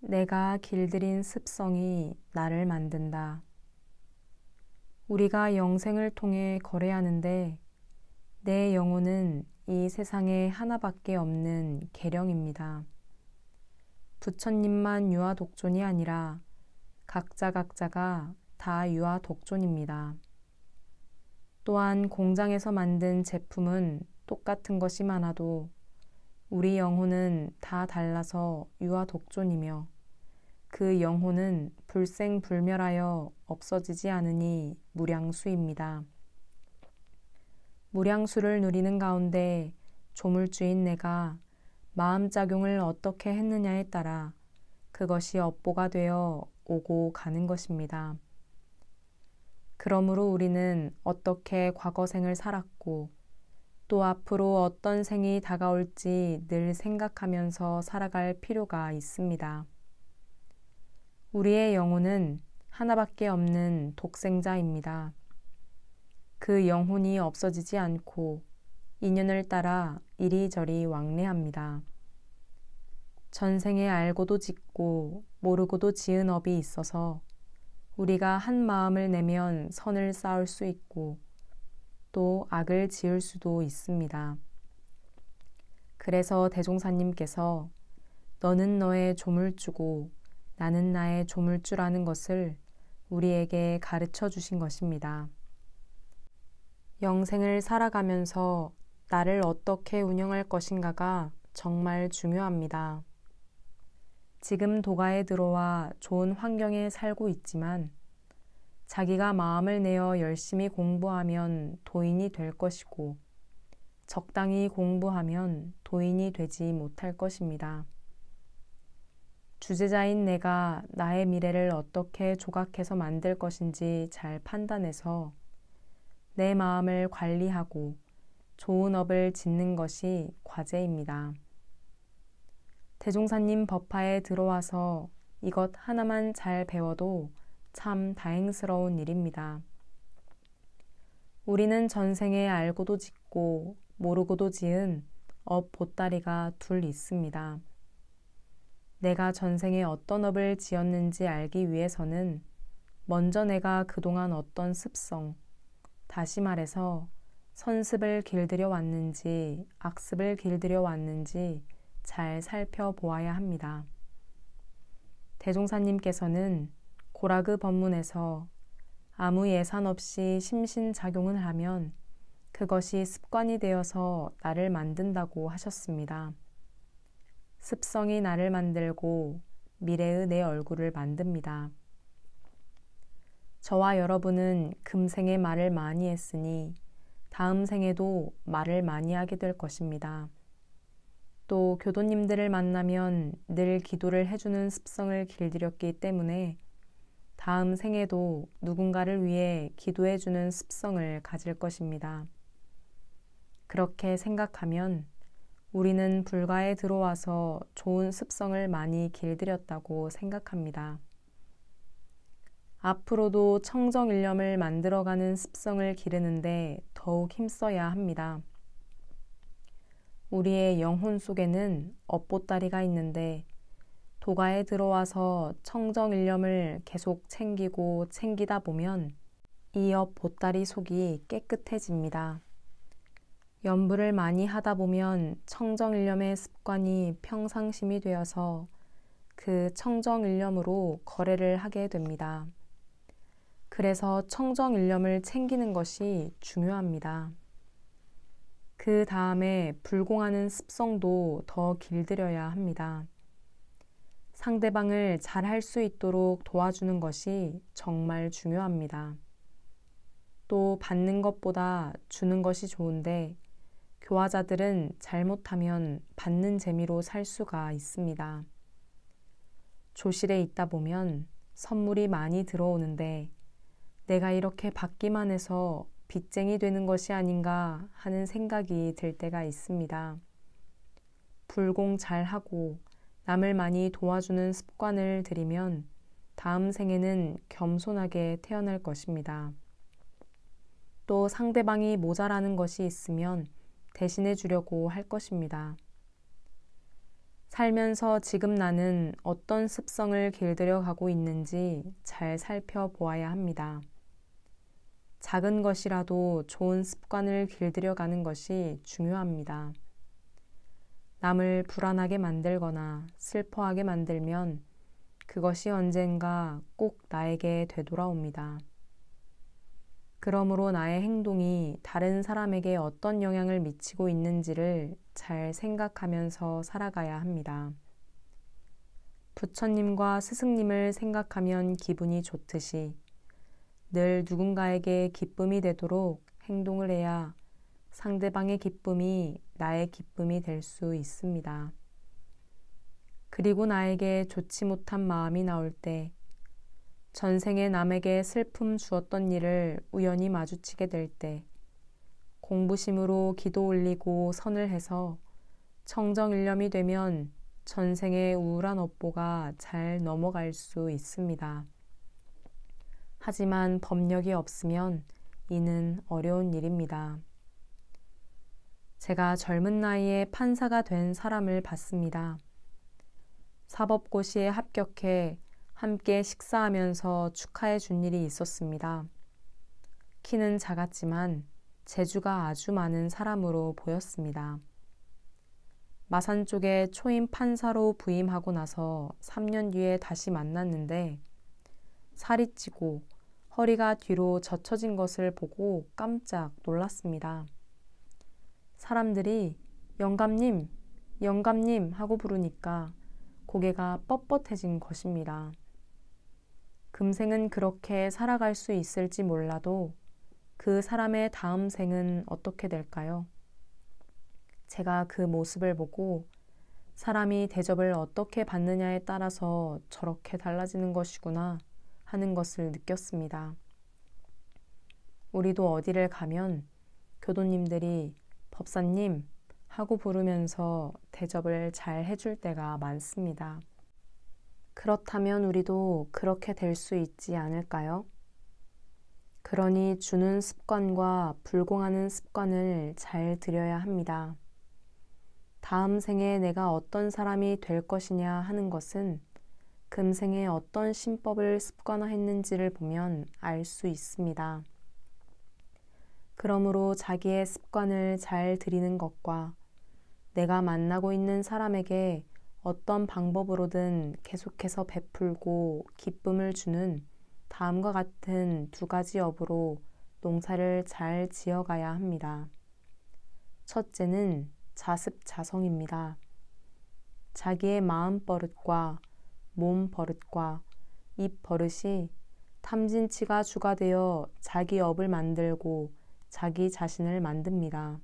내가 길들인 습성이 나를 만든다. 우리가 영생을 통해 거래하는데 내 영혼은 이 세상에 하나밖에 없는 계령입니다. 부처님만 유아 독존이 아니라 각자가 다 유아 독존입니다. 또한 공장에서 만든 제품은 똑같은 것이 많아도 우리 영혼은 다 달라서 유아 독존이며 그 영혼은 불생불멸하여 없어지지 않으니 무량수입니다. 무량수를 누리는 가운데 조물주인 내가 마음작용을 어떻게 했느냐에 따라 그것이 업보가 되어 오고 가는 것입니다. 그러므로 우리는 어떻게 과거생을 살았고 또 앞으로 어떤 생이 다가올지 늘 생각하면서 살아갈 필요가 있습니다. 우리의 영혼은 하나밖에 없는 독생자입니다. 그 영혼이 없어지지 않고 인연을 따라 이리저리 왕래합니다. 전생에 알고도 짓고 모르고도 지은 업이 있어서 우리가 한 마음을 내면 선을 쌓을 수 있고 또 악을 지을 수도 있습니다. 그래서 대종사님께서 너는 너의 조물주고 나는 나의 조물주라는 것을 우리에게 가르쳐 주신 것입니다. 영생을 살아가면서 나를 어떻게 운영할 것인가가 정말 중요합니다. 지금 도가에 들어와 좋은 환경에 살고 있지만 자기가 마음을 내어 열심히 공부하면 도인이 될 것이고 적당히 공부하면 도인이 되지 못할 것입니다. 주제자인 내가 나의 미래를 어떻게 조각해서 만들 것인지 잘 판단해서 내 마음을 관리하고 좋은 업을 짓는 것이 과제입니다. 대종사님 법화에 들어와서 이것 하나만 잘 배워도 참 다행스러운 일입니다. 우리는 전생에 알고도 짓고 모르고도 지은 업 보따리가 둘 있습니다. 내가 전생에 어떤 업을 지었는지 알기 위해서는 먼저 내가 그동안 어떤 습성, 다시 말해서 선습을 길들여 왔는지 악습을 길들여 왔는지 잘 살펴보아야 합니다. 대종사님께서는 고라그 법문에서 아무 예산 없이 심신작용을 하면 그것이 습관이 되어서 나를 만든다고 하셨습니다. 습성이 나를 만들고 미래의 내 얼굴을 만듭니다. 저와 여러분은 금생에 말을 많이 했으니 다음 생에도 말을 많이 하게 될 것입니다. 또 교도님들을 만나면 늘 기도를 해주는 습성을 길들였기 때문에 다음 생에도 누군가를 위해 기도해주는 습성을 가질 것입니다. 그렇게 생각하면 우리는 불가에 들어와서 좋은 습성을 많이 길들였다고 생각합니다. 앞으로도 청정일념을 만들어가는 습성을 기르는데 더욱 힘써야 합니다. 우리의 영혼 속에는 업보따리가 있는데 도가에 들어와서 청정일념을 계속 챙기다 보면 이 업보따리 속이 깨끗해집니다. 연부를 많이 하다 보면 청정일념의 습관이 평상심이 되어서 그 청정일념으로 거래를 하게 됩니다. 그래서 청정일념을 챙기는 것이 중요합니다. 그 다음에 불공하는 습성도 더 길들여야 합니다. 상대방을 잘 할 수 있도록 도와주는 것이 정말 중요합니다. 또 받는 것보다 주는 것이 좋은데 교화자들은 잘못하면 받는 재미로 살 수가 있습니다. 조실에 있다 보면 선물이 많이 들어오는데 내가 이렇게 받기만 해서 빚쟁이 되는 것이 아닌가 하는 생각이 들 때가 있습니다. 불공 잘하고 남을 많이 도와주는 습관을 들이면 다음 생에는 겸손하게 태어날 것입니다. 또 상대방이 모자라는 것이 있으면 대신해 주려고 할 것입니다. 살면서 지금 나는 어떤 습성을 길들여 가고 있는지 잘 살펴보아야 합니다. 작은 것이라도 좋은 습관을 길들여 가는 것이 중요합니다. 남을 불안하게 만들거나 슬퍼하게 만들면 그것이 언젠가 꼭 나에게 되돌아옵니다. 그러므로 나의 행동이 다른 사람에게 어떤 영향을 미치고 있는지를 잘 생각하면서 살아가야 합니다. 부처님과 스승님을 생각하면 기분이 좋듯이 늘 누군가에게 기쁨이 되도록 행동을 해야 상대방의 기쁨이 나의 기쁨이 될 수 있습니다. 그리고 나에게 좋지 못한 마음이 나올 때 전생에 남에게 슬픔 주었던 일을 우연히 마주치게 될 때 공부심으로 기도 올리고 선을 해서 청정일념이 되면 전생의 우울한 업보가 잘 넘어갈 수 있습니다. 하지만 법력이 없으면 이는 어려운 일입니다. 제가 젊은 나이에 판사가 된 사람을 봤습니다. 사법고시에 합격해 함께 식사하면서 축하해 준 일이 있었습니다. 키는 작았지만 재주가 아주 많은 사람으로 보였습니다. 마산 쪽에 초임 판사로 부임하고 나서 3년 뒤에 다시 만났는데 살이 찌고 허리가 뒤로 젖혀진 것을 보고 깜짝 놀랐습니다. 사람들이 영감님, 영감님 하고 부르니까 고개가 뻣뻣해진 것입니다. 금생은 그렇게 살아갈 수 있을지 몰라도 그 사람의 다음 생은 어떻게 될까요? 제가 그 모습을 보고 사람이 대접을 어떻게 받느냐에 따라서 저렇게 달라지는 것이구나 하는 것을 느꼈습니다. 우리도 어디를 가면 교도님들이 법사님 하고 부르면서 대접을 잘 해줄 때가 많습니다. 그렇다면 우리도 그렇게 될 수 있지 않을까요? 그러니 주는 습관과 불공하는 습관을 잘 들여야 합니다. 다음 생에 내가 어떤 사람이 될 것이냐 하는 것은 금생에 어떤 신법을 습관화했는지를 보면 알 수 있습니다. 그러므로 자기의 습관을 잘 들이는 것과 내가 만나고 있는 사람에게 어떤 방법으로든 계속해서 베풀고 기쁨을 주는 다음과 같은 2가지 업으로 농사를 잘 지어가야 합니다. 첫째는 자습자성입니다. 자기의 마음 버릇과 몸 버릇과 입 버릇이 탐진치가 주가 되어 자기 업을 만들고 자기 자신을 만듭니다.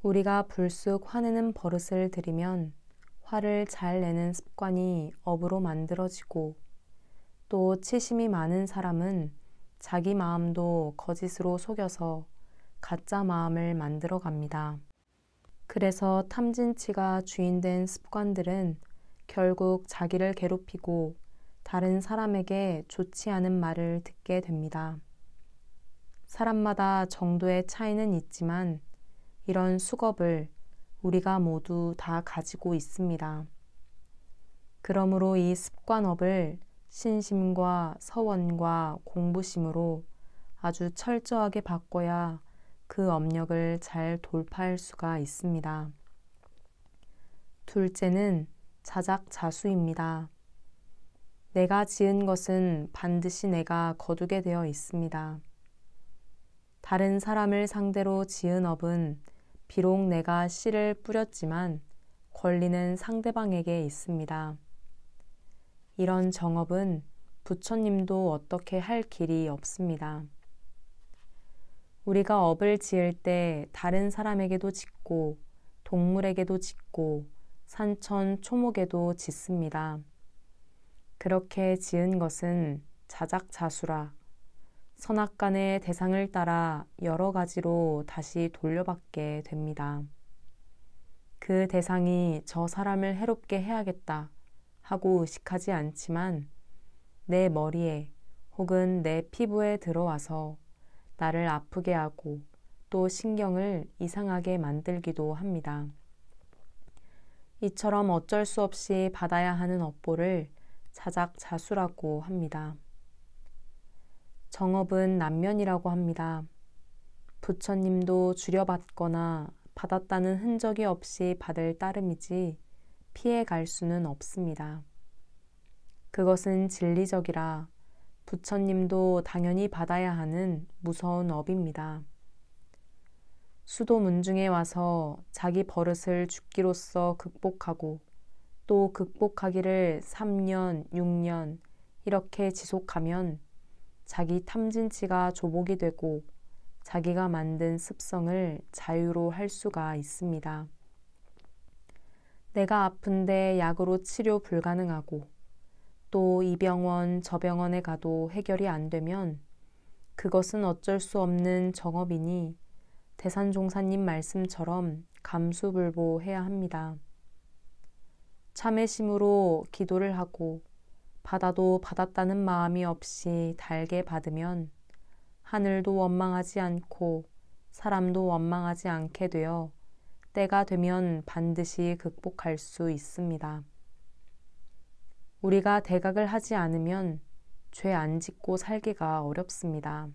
우리가 불쑥 화내는 버릇을 들이면 화를 잘 내는 습관이 업으로 만들어지고 또 치심이 많은 사람은 자기 마음도 거짓으로 속여서 가짜 마음을 만들어 갑니다. 그래서 탐진치가 주인된 습관들은 결국 자기를 괴롭히고 다른 사람에게 좋지 않은 말을 듣게 됩니다. 사람마다 정도의 차이는 있지만 이런 수겁을 우리가 모두 다 가지고 있습니다. 그러므로 이 습관업을 신심과 서원과 공부심으로 아주 철저하게 바꿔야 그 업력을 잘 돌파할 수가 있습니다. 둘째는 자작자수입니다. 내가 지은 것은 반드시 내가 거두게 되어 있습니다. 다른 사람을 상대로 지은 업은 비록 내가 씨를 뿌렸지만 권리는 상대방에게 있습니다. 이런 정업은 부처님도 어떻게 할 길이 없습니다. 우리가 업을 지을 때 다른 사람에게도 짓고 동물에게도 짓고 산천 초목에도 짓습니다. 그렇게 지은 것은 자작자수라 선악간의 대상을 따라 여러 가지로 다시 돌려받게 됩니다. 그 대상이 저 사람을 해롭게 해야겠다 하고 의식하지 않지만 내 머리에 혹은 내 피부에 들어와서 나를 아프게 하고 또 신경을 이상하게 만들기도 합니다. 이처럼 어쩔 수 없이 받아야 하는 업보를 자작자수라고 합니다. 정업은 난면이라고 합니다. 부처님도 줄여받거나 받았다는 흔적이 없이 받을 따름이지 피해갈 수는 없습니다. 그것은 진리적이라 부처님도 당연히 받아야 하는 무서운 업입니다. 수도문중에 와서 자기 버릇을 죽기로써 극복하고 또 극복하기를 3년, 6년 이렇게 지속하면 자기 탐진치가 조복이 되고 자기가 만든 습성을 자유로 할 수가 있습니다. 내가 아픈데 약으로 치료 불가능하고 또 이 병원 저 병원에 가도 해결이 안 되면 그것은 어쩔 수 없는 정업이니 대산종사님 말씀처럼 감수불보해야 합니다. 참회심으로 기도를 하고 받아도 받았다는 마음이 없이 달게 받으면 하늘도 원망하지 않고 사람도 원망하지 않게 되어 때가 되면 반드시 극복할 수 있습니다. 우리가 대각을 하지 않으면 죄 안 짓고 살기가 어렵습니다.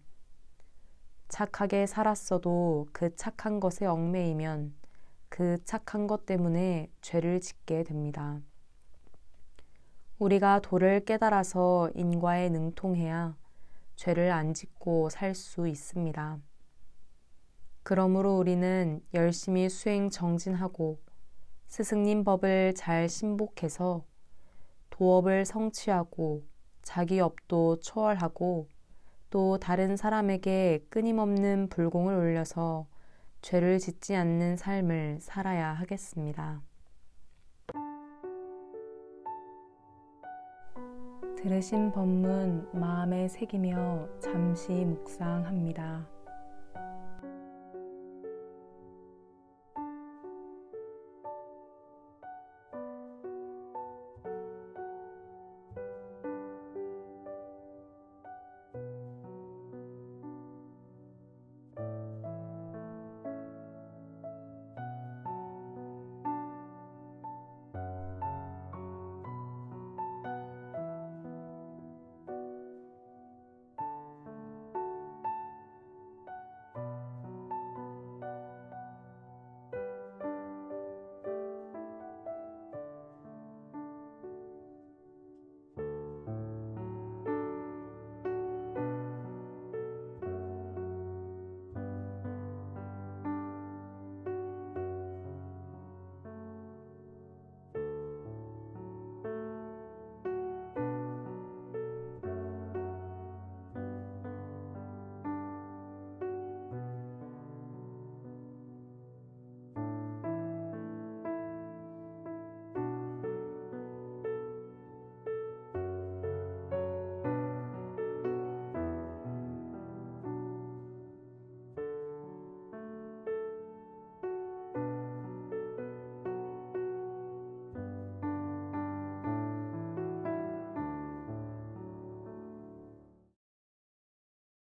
착하게 살았어도 그 착한 것에 얽매이면 그 착한 것 때문에 죄를 짓게 됩니다. 우리가 도를 깨달아서 인과에 능통해야 죄를 안 짓고 살 수 있습니다. 그러므로 우리는 열심히 수행 정진하고 스승님 법을 잘 신복해서 도업을 성취하고 자기 업도 초월하고 또 다른 사람에게 끊임없는 불공을 올려서 죄를 짓지 않는 삶을 살아야 하겠습니다. 들으신 법문 마음에 새기며 잠시 묵상합니다.